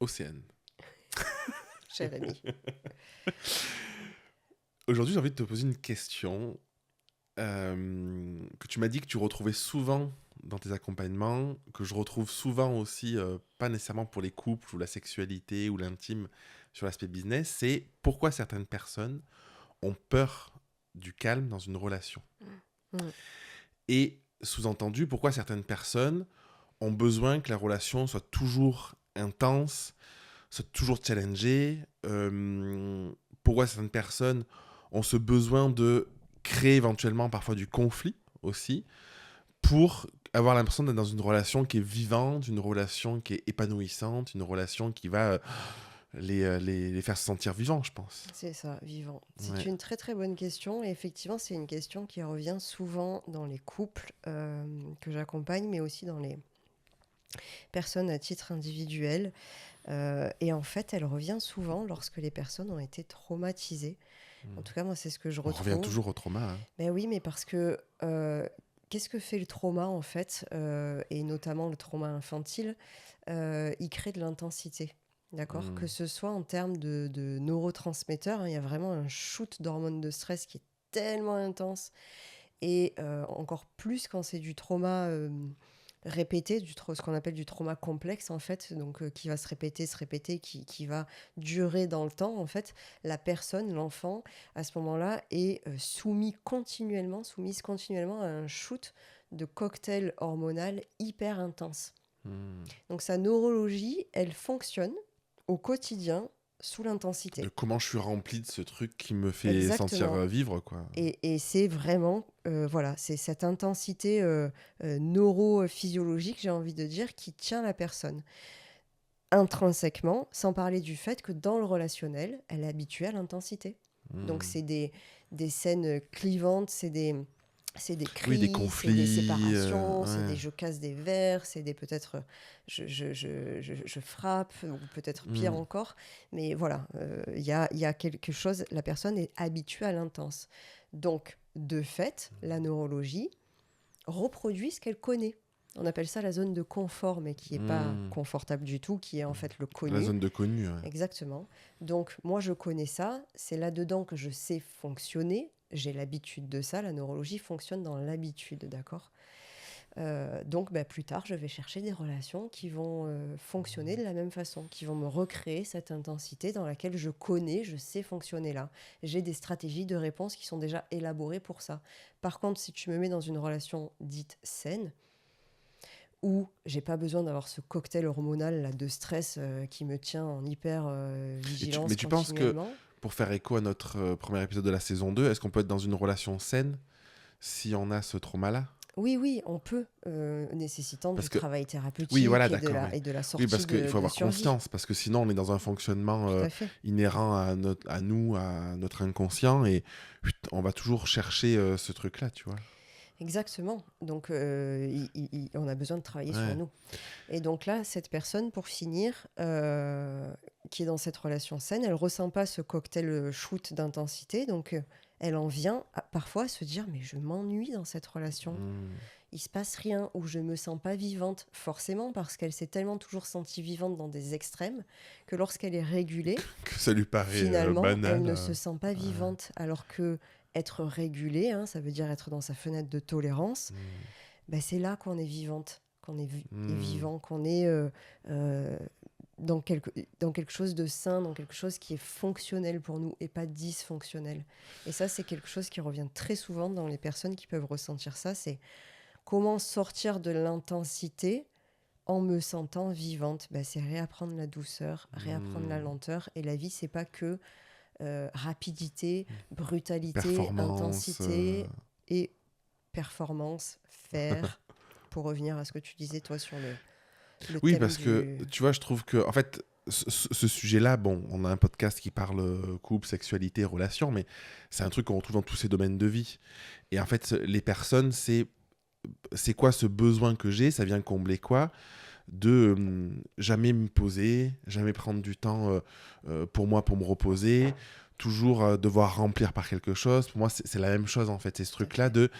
Océane. Cher ami. Aujourd'hui, j'ai envie de te poser une question que tu m'as dit que tu retrouvais souvent dans tes accompagnements, que je retrouve souvent aussi, pas nécessairement pour les couples ou la sexualité ou l'intime sur l'aspect business, c'est pourquoi certaines personnes ont peur du calme dans une relation. Mm. Et sous-entendu, pourquoi certaines personnes ont besoin que la relation soit toujours intense, soit toujours challengée, pourquoi certaines personnes ont ce besoin de créer éventuellement parfois du conflit aussi, pour avoir l'impression d'être dans une relation qui est vivante, une relation qui est épanouissante, une relation qui va les faire se sentir vivants, je pense. C'est ça, vivant. C'est Ouais. une très très bonne question et effectivement c'est une question qui revient souvent dans les couples que j'accompagne mais aussi dans les personnes à titre individuel. Et en fait elle revient souvent lorsque les personnes ont été traumatisées. En tout cas moi c'est ce que je On revient retrouve. toujours au trauma. Hein. Ben oui mais parce que qu'est-ce que fait le trauma en fait et notamment le trauma infantile il crée de l'intensité. D'accord. Que ce soit en termes de neurotransmetteurs, hein, il y a vraiment un shoot d'hormones de stress qui est tellement intense. Et encore plus quand c'est du trauma répété, ce qu'on appelle du trauma complexe, en fait, donc qui va se répéter, qui va durer dans le temps, en fait. La personne, l'enfant, à ce moment-là, est soumise continuellement à un shoot de cocktail hormonal hyper intense. Donc sa neurologie, elle fonctionne au quotidien sous l'intensité. De comment je suis rempli de ce truc qui me fait sentir Exactement. vivre, quoi. Et c'est vraiment, voilà, c'est cette intensité neurophysiologique, j'ai envie de dire, qui tient la personne. Intrinsèquement, sans parler du fait que dans le relationnel, elle est habituée à l'intensité. Donc c'est des scènes clivantes, c'est des Oui, des cris, c'est des conflits. séparations, c'est des Ouais. je casse des verres, c'est des peut-être je frappe, ou peut-être pire encore. Mais voilà, il y a quelque chose, la personne est habituée à l'intense. Donc, de fait, la neurologie reproduit ce qu'elle connaît. On appelle ça la zone de confort, mais qui n'est pas confortable du tout, qui est en fait le La connu. zone de connu. Ouais. Exactement. Donc, moi, je connais ça. C'est là-dedans que je sais fonctionner. J'ai l'habitude de ça. La neurologie fonctionne dans l'habitude, d'accord. Donc, plus tard, je vais chercher des relations qui vont fonctionner de la même façon, qui vont me recréer cette intensité dans laquelle je connais, je sais fonctionner là. J'ai des stratégies de réponse qui sont déjà élaborées pour ça. Par contre, si tu me mets dans une relation dite saine, où j'ai pas besoin d'avoir ce cocktail hormonal là, de stress qui me tient en hyper vigilance Mais tu penses que, continuellement. pour faire écho à notre premier épisode de la saison 2, est-ce qu'on peut être dans une relation saine si on a ce trauma-là? Oui, on peut, nécessitant Parce du que, travail oui, voilà, thérapeutique d'accord. et de la Oui, parce sortie qu'il faut de avoir survie. conscience, parce que sinon on est dans un fonctionnement Tout à fait. inhérent à nous, à notre inconscient, et on va toujours chercher ce truc-là, tu vois. Exactement. Donc, on a besoin de travailler sur Ouais. nous. Et donc là, cette personne, pour finir, qui est dans cette relation saine, elle ressent pas ce cocktail shoot d'intensité. Donc, elle en vient parfois à se dire, mais je m'ennuie dans cette relation. Il se passe rien, ou je me sens pas vivante, forcément, parce qu'elle s'est tellement toujours sentie vivante dans des extrêmes, que lorsqu'elle est régulée, Que ça lui paraît finalement, elle banal. ne se sent pas vivante. Alors que être régulée, hein, ça veut dire être dans sa fenêtre de tolérance, c'est là qu'on est vivante, qu'on est vivant, qu'on est dans quelque chose de sain, dans quelque chose qui est fonctionnel pour nous et pas dysfonctionnel. Et ça, c'est quelque chose qui revient très souvent dans les personnes qui peuvent ressentir ça, c'est comment sortir de l'intensité en me sentant vivante. C'est réapprendre la douceur, réapprendre la lenteur. Et la vie, c'est pas que rapidité, brutalité, Performance. intensité et performance, faire, pour revenir à ce que tu disais, toi, sur le Oui, thème parce que, du... tu vois, je trouve que, en fait, ce sujet-là, bon, on a un podcast qui parle couple, sexualité, relations, mais c'est un truc qu'on retrouve dans tous ces domaines de vie. Et en fait, les personnes, c'est quoi ce besoin que j'ai? Ça vient combler quoi? De jamais me poser, jamais prendre du temps pour moi, pour me reposer, toujours devoir remplir par quelque chose. Pour moi, c'est la même chose, en fait. C'est ce truc-là de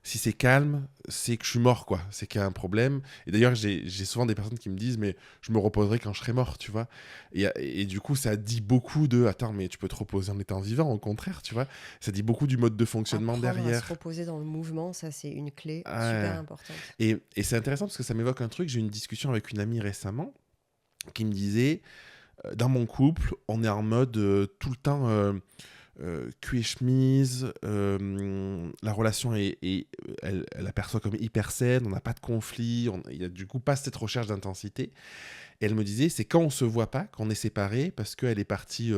Si c'est calme, c'est que je suis mort, quoi. C'est qu'il y a un problème. Et d'ailleurs, j'ai souvent des personnes qui me disent, mais je me reposerai quand je serai mort, tu vois. Et du coup, ça dit beaucoup de, attends, mais tu peux te reposer en étant vivant, au contraire, tu vois. Ça dit beaucoup du mode de fonctionnement Apprendre à se derrière. reposer dans le mouvement, ça c'est une clé super Ouais. importante. Et c'est intéressant parce que ça m'évoque un truc. J'ai eu une discussion avec une amie récemment qui me disait, dans mon couple, on est en mode tout le temps cul et chemise, la relation elle aperçoit comme hyper saine, on n'a pas de conflit, il n'y a du coup pas cette recherche d'intensité. Et elle me disait, c'est quand on se voit pas, qu'on est séparés, parce qu'elle est partie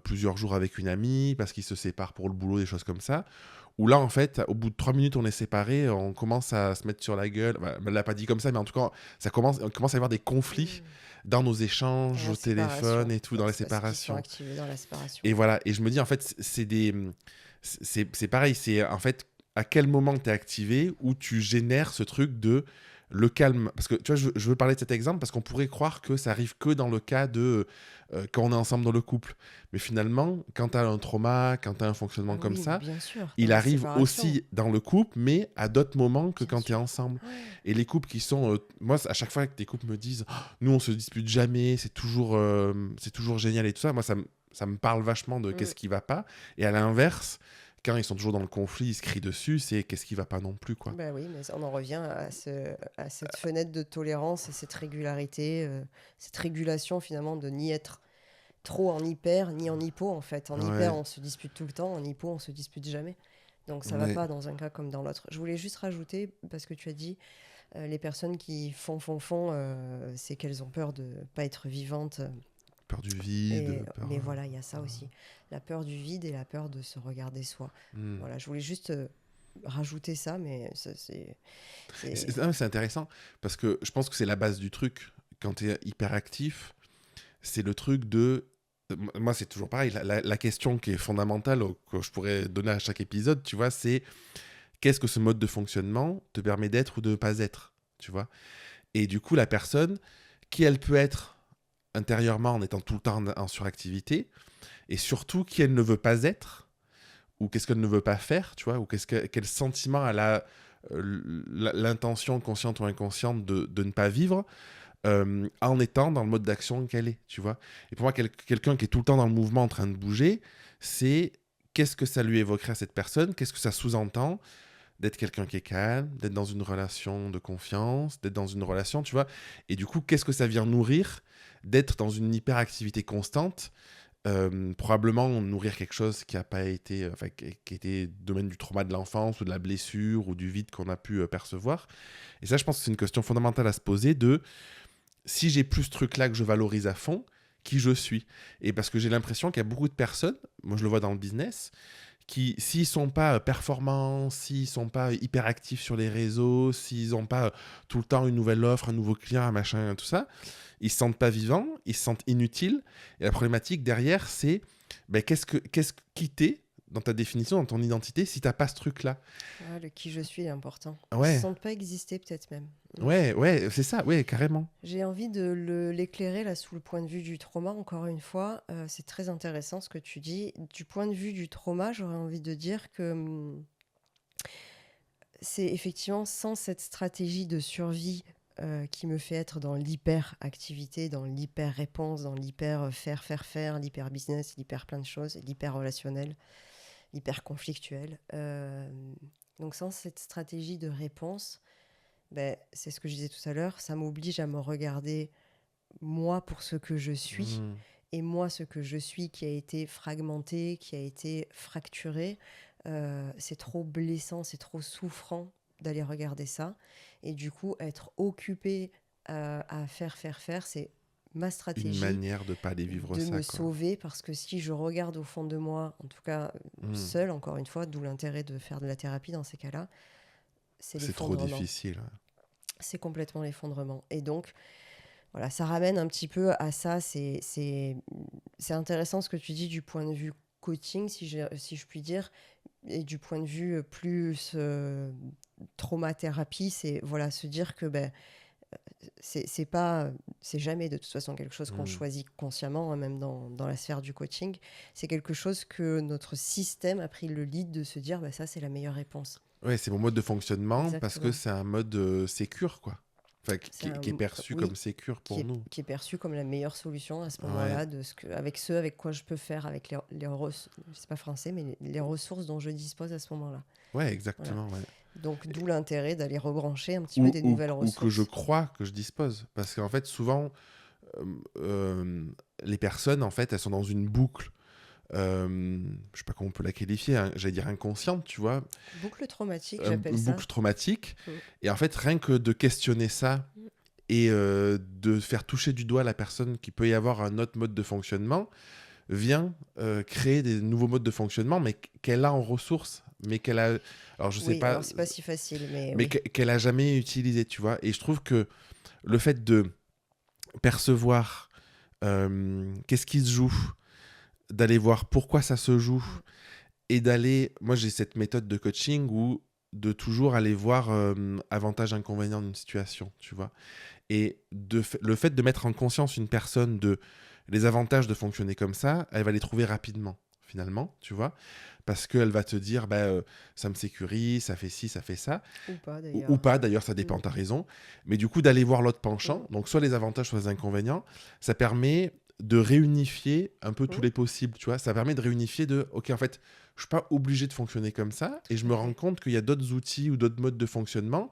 plusieurs jours avec une amie, parce qu'ils se séparent pour le boulot, des choses comme ça. Où là, en fait, au bout de 3 minutes, on est séparés, on commence à se mettre sur la gueule. Bah, elle l'a pas dit comme ça, mais en tout cas, on commence à y avoir des conflits dans nos échanges La au téléphone séparation, et tout, dans les c'est parce qu'ils sont séparations. activés dans la séparation. Et voilà, et je me dis, en fait, c'est pareil, c'est en fait à quel moment tu es activé où tu génères ce truc de le calme. Parce que tu vois, je veux parler de cet exemple parce qu'on pourrait croire que ça arrive que dans le cas de quand on est ensemble dans le couple. Mais finalement, quand tu as un trauma, quand tu as un fonctionnement Ah comme oui, mais ça, bien sûr, dans il la arrive séparation, aussi dans le couple, mais à d'autres moments que bien quand tu es sûr. ensemble. Ouais. Et les couples qui sont. Moi, à chaque fois que des couples me disent nous, on se dispute jamais, c'est toujours génial et tout ça, moi, ça me parle vachement de Mm. qu'est-ce qui va pas. Et à l'inverse, quand ils sont toujours dans le conflit, ils se crient dessus, c'est qu'est-ce qui va pas non plus, quoi. Bah oui, mais on en revient à cette fenêtre de tolérance, à cette régularité, cette régulation finalement de ni être trop en hyper ni en hypo en fait. En hyper, Ouais, on se dispute tout le temps, en hypo, on se dispute jamais. Donc ça va ouais, pas dans un cas comme dans l'autre. Je voulais juste rajouter, parce que tu as dit, les personnes qui font, c'est qu'elles ont peur de pas être vivantes. peur du vide, peur. Mais voilà, il y a ça aussi. La peur du vide et la peur de se regarder soi. Hmm. Voilà, je voulais juste rajouter ça, mais c'est. Non, mais c'est intéressant parce que je pense que c'est la base du truc. Quand tu es hyper actif, c'est le truc de. Moi, c'est toujours pareil. La question qui est fondamentale, que je pourrais donner à chaque épisode, tu vois, c'est qu'est-ce que ce mode de fonctionnement te permet d'être ou de ne pas être, tu vois. Et du coup, la personne, qui elle peut être intérieurement en étant tout le temps en suractivité, et surtout qui elle ne veut pas être, ou qu'est-ce qu'elle ne veut pas faire, tu vois, ou quel sentiment elle a l'intention consciente ou inconsciente de ne pas vivre, en étant dans le mode d'action qu'elle est, tu vois. Et pour moi, quelqu'un qui est tout le temps dans le mouvement en train de bouger, c'est qu'est-ce que ça lui évoquerait à cette personne, qu'est-ce que ça sous-entend d'être quelqu'un qui est calme, d'être dans une relation de confiance, d'être dans une relation, tu vois. Et du coup, qu'est-ce que ça vient nourrir d'être dans une hyperactivité constante, probablement nourrir quelque chose qui a pas été, enfin, qui était domaine du trauma de l'enfance ou de la blessure ou du vide qu'on a pu percevoir. Et ça, je pense que c'est une question fondamentale à se poser de si j'ai plus ce truc-là que je valorise à fond, qui je suis. Et parce que j'ai l'impression qu'il y a beaucoup de personnes, moi je le vois dans le business, qui, s'ils sont pas performants, s'ils sont pas hyper actifs sur les réseaux, s'ils ont pas tout le temps une nouvelle offre, un nouveau client, un machin, tout ça, ils se sentent pas vivants, ils se sentent inutiles. Et la problématique derrière, c'est ben, qu'est-ce qui t'es dans ta définition, dans ton identité, si t'as pas ce truc-là. Ouais, le qui je suis est important. Ils se Ouais, sentent pas exister peut-être même. Mm. ouais, c'est ça, ouais, carrément. J'ai envie de l'éclairer là sous le point de vue du trauma, encore une fois. C'est très intéressant ce que tu dis. Du point de vue du trauma, j'aurais envie de dire que c'est effectivement sans cette stratégie de survie qui me fait être dans l'hyper-activité, dans l'hyper-réponse, dans l'hyper-faire, l'hyper-business, l'hyper plein de choses, l'hyper-relationnel, l'hyper-conflictuel. Donc sans cette stratégie de réponse, ben, c'est ce que je disais tout à l'heure, ça m'oblige à me regarder moi pour ce que je suis, Hmm. et moi ce que je suis qui a été fragmenté, qui a été fracturé, c'est trop blessant, c'est trop souffrant d'aller regarder ça. Et du coup, être occupé à faire, c'est ma Une stratégie manière de pas aller vivre de ça, me quoi. sauver, parce que si je regarde au fond de moi, en tout cas Hmm. seule, encore une fois, d'où l'intérêt de faire de la thérapie dans ces cas-là, c'est C'est trop l'effondrement. difficile. C'est complètement l'effondrement. Et donc, voilà, ça ramène un petit peu à ça. C'est intéressant ce que tu dis du point de vue coaching, si je puis dire, et du point de vue plus traumathérapie, c'est voilà, se dire que ben, c'est pas, c'est jamais de toute façon quelque chose qu'on Hmm. choisit consciemment, hein, même dans la sphère du coaching. C'est quelque chose que notre système a pris le lead de se dire, ben, ça c'est la meilleure réponse. Ouais, c'est mon mode de fonctionnement parce que Exactement. c'est un mode sécure, quoi. Enfin, C'est qui est perçu oui, comme sécure pour nous. qui est perçu comme la meilleure solution à ce Ouais, moment-là, avec quoi je peux faire, avec c'est pas français, mais les ressources dont je dispose à ce moment-là. ouais, Voilà. exactement, ouais. Donc, d'où l'intérêt d'aller rebrancher un petit peu des nouvelles Ou que je ressources. crois que je dispose. Parce qu'en fait, souvent, euh, euh, les personnes, en fait, elles sont dans une boucle. Je sais pas comment on peut la qualifier, hein, j'allais dire inconsciente, tu vois, Boucle traumatique, j'appelle une ça. boucle traumatique. Mm. Et en fait, rien que de questionner ça Mm. et de faire toucher du doigt la personne qui peut y avoir un autre mode de fonctionnement, vient créer des nouveaux modes de fonctionnement, mais qu'elle a en ressources, mais qu'elle a, alors je sais Oui, pas, alors c'est pas si facile, mais mais oui. qu'elle a jamais utilisé, tu vois. Et je trouve que le fait de percevoir qu'est-ce qui se joue, d'aller voir pourquoi ça se joue, Mm. et d'aller, moi j'ai cette méthode de coaching où de toujours aller voir avantages inconvénients d'une situation, tu vois. Et le fait de mettre en conscience une personne de les avantages de fonctionner comme ça, elle va les trouver rapidement, finalement, tu vois. Parce qu'elle va te dire, bah, ça me sécurise, ça fait ci, ça fait ça. Ou pas Ou d'ailleurs. pas, d'ailleurs, ça dépend, Mm. t'as raison. Mais du coup, d'aller voir l'autre Mm. penchant, donc soit les avantages, soit les inconvénients, ça permet de réunifier un peu tous Mm. les possibles, tu vois. Ça permet de réunifier ok, en fait, je suis pas obligé de fonctionner comme ça, et je Tout à me rends fait. compte qu'il y a d'autres outils ou d'autres modes de fonctionnement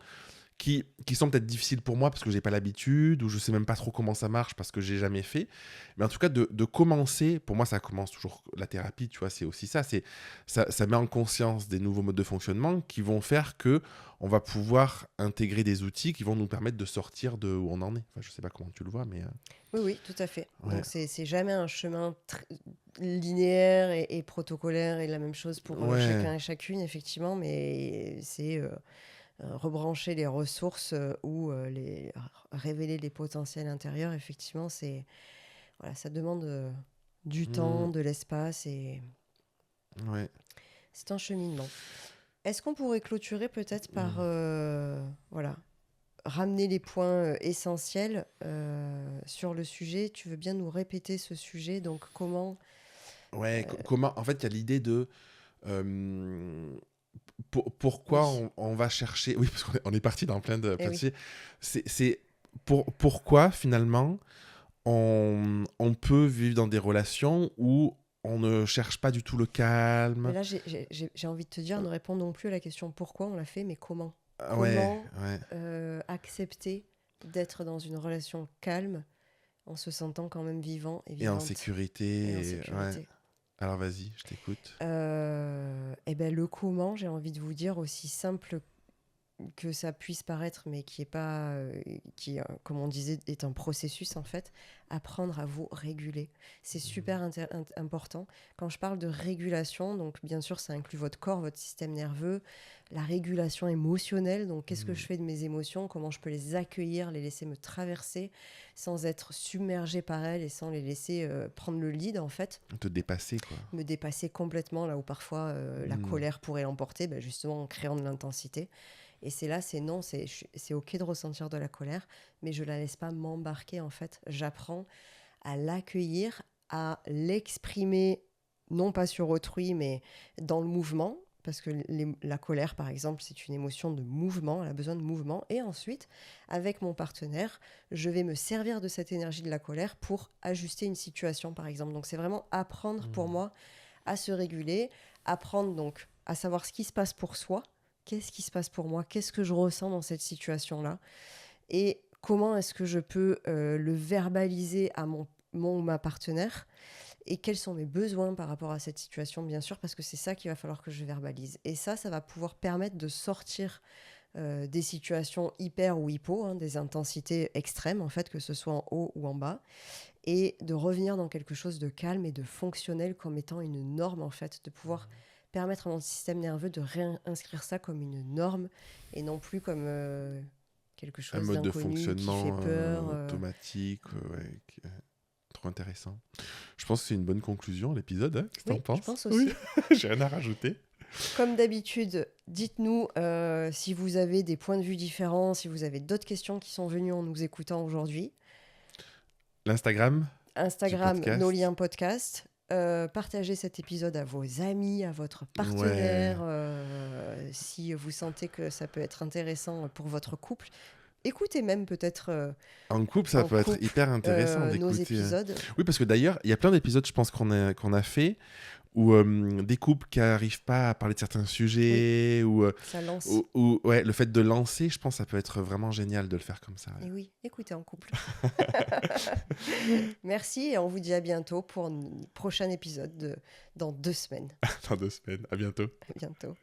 qui sont peut-être difficiles pour moi parce que j'ai pas l'habitude, ou je sais même pas trop comment ça marche parce que j'ai jamais fait. Mais en tout cas, de commencer, pour moi, ça commence toujours la thérapie, tu vois, c'est aussi ça. Ça met en conscience des nouveaux modes de fonctionnement qui vont faire que on va pouvoir intégrer des outils qui vont nous permettre de sortir de où on en est. Enfin, je sais pas comment tu le vois, mais Oui, oui, tout à fait. ouais. Donc, c'est jamais un chemin linéaire et protocolaire et la même chose pour Ouais. chacun et chacune, effectivement, mais c'est rebrancher les ressources ou révéler les potentiels intérieurs, effectivement, voilà, ça demande du temps, Hmm. de l'espace et Ouais. c'est un cheminement. Est-ce qu'on pourrait clôturer peut-être par Hmm. voilà, ramener les points essentiels sur le sujet? Tu veux bien nous répéter ce sujet? Donc, comment... Ouais, comment, en fait, il y a l'idée de euh, pourquoi Oui, on va chercher. Oui, parce qu'on est parti dans eh plein de oui. sujets. C'est pourquoi finalement on peut vivre dans des relations où on ne cherche pas du tout le Mais calme. là, j'ai envie de te dire, ne répond non plus à la question pourquoi on l'a fait, mais comment? Ouais, Comment ouais. accepter d'être dans une relation calme en se sentant quand même vivant et Et en vivante et en sécurité. Ouais. sécurité? Alors vas-y, je t'écoute. Et ben le comment, j'ai envie de vous dire, aussi simple que ça puisse paraître, mais qui est pas, comme on disait, est un processus en fait, apprendre à vous réguler. C'est super important. Quand je parle de régulation, donc bien sûr, ça inclut votre corps, votre système nerveux, la régulation émotionnelle. Donc, qu'est-ce que Hmm. je fais de mes émotions? Comment je peux les accueillir, les laisser me traverser sans être submergée par elles et sans les laisser prendre le lead en fait, Te dépasser, quoi. me dépasser complètement là où parfois la Hmm. colère pourrait l'emporter, ben, justement en créant de l'intensité. Et c'est là, c'est non, c'est ok de ressentir de la colère, mais je la laisse pas m'embarquer en fait. J'apprends à l'accueillir, à l'exprimer, non pas sur autrui, mais dans le mouvement. Parce que la colère, par exemple, c'est une émotion de mouvement, elle a besoin de mouvement. Et ensuite, avec mon partenaire, je vais me servir de cette énergie de la colère pour ajuster une situation, par exemple. Donc c'est vraiment apprendre pour Hmm. moi à se réguler, apprendre donc à savoir ce qui se passe pour soi, qu'est-ce qui se passe pour moi, qu'est-ce que je ressens dans cette situation-là, et comment est-ce que je peux le verbaliser à mon ou ma partenaire, et quels sont mes besoins par rapport à cette situation, bien sûr, parce que c'est ça qu'il va falloir que je verbalise. Et ça va pouvoir permettre de sortir des situations hyper ou hypo, hein, des intensités extrêmes, en fait, que ce soit en haut ou en bas, et de revenir dans quelque chose de calme et de fonctionnel comme étant une norme, en fait, de pouvoir permettre à mon système nerveux de réinscrire ça comme une norme et non plus comme quelque Un chose mode de d'inconnu qui fait fonctionnement peur. automatique, ouais, trop intéressant. Je pense que c'est une bonne conclusion à l'épisode, hein. Qu'est-ce que t'en Oui, je penses? pense Oui, aussi. j'ai rien à rajouter. Comme d'habitude, dites-nous si vous avez des points de vue différents, si vous avez d'autres questions qui sont venues en nous écoutant aujourd'hui. L'Instagram du Instagram, nos podcast. liens podcast. partagez cet épisode à vos amis, à votre partenaire, si vous sentez que ça peut être intéressant pour votre couple. Écoutez même peut-être En couple, ça peut être hyper intéressant nos d'écouter. épisodes. Oui, parce que d'ailleurs, il y a plein d'épisodes, je pense, qu'on a fait où des couples qui n'arrivent pas à parler de certains sujets, Ça lance. ou ouais, le fait de lancer, je pense que ça peut être vraiment génial de le faire comme ça. Ouais. Et oui, écoutez en couple. Merci et on vous dit à bientôt pour un prochain épisode dans 2 semaines. Dans 2 semaines. À bientôt. À bientôt.